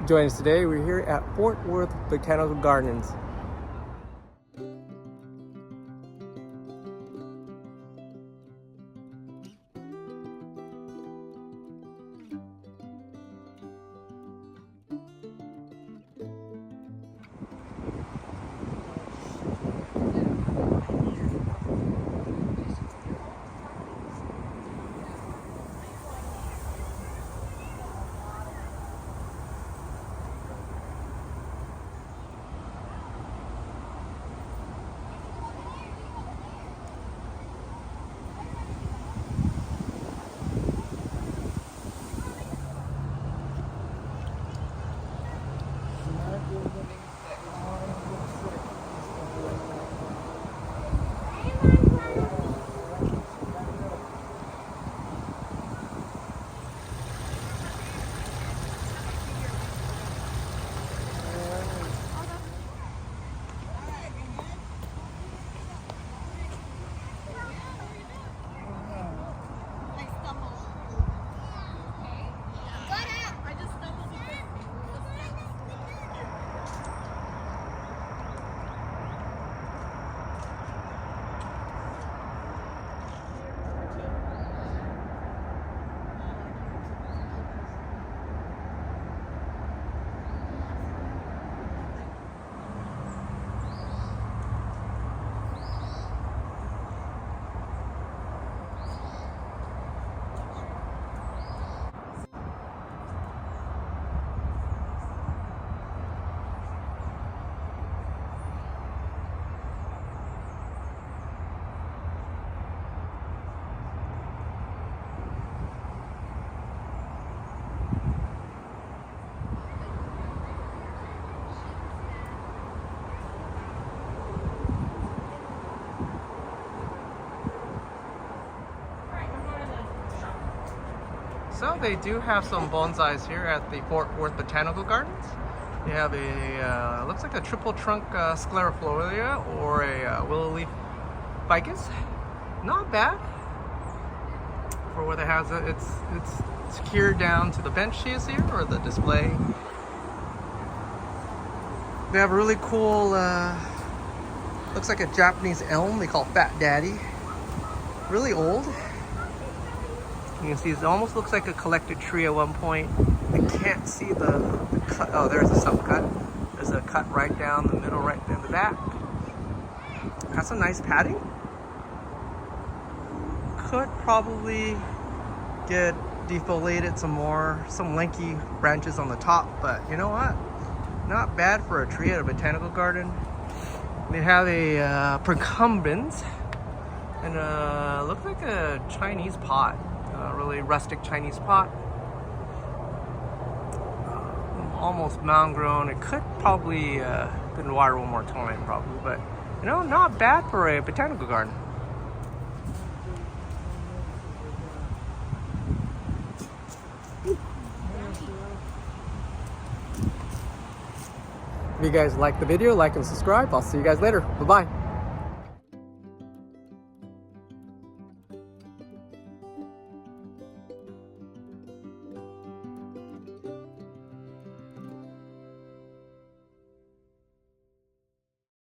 joining us today. We're here at Fort Worth Botanical Gardens. So they do have some bonsais here at the Fort Worth Botanical Gardens. They have a, looks like a triple trunk sclerifloria or a willow leaf ficus. Not bad for what it has. It's secured down to the bench she is here, or the display. They have a really cool, looks like a Japanese elm they call Fat Daddy. Really old. You can see it almost looks like a collected tree at one point. I can't see the cut. Oh, there's a subcut. There's a cut right down the middle, right in the back. Has some nice padding. Could probably get defoliated some more, some lanky branches on the top, but you know what? Not bad for a tree at a botanical garden. They have a procumbens and looks like a Chinese pot. Really rustic Chinese pot. Almost mound grown. It could probably been watered one more time probably, but you know, not bad for a botanical garden. If you guys like the video, like and subscribe. I'll see you guys later. Bye-bye.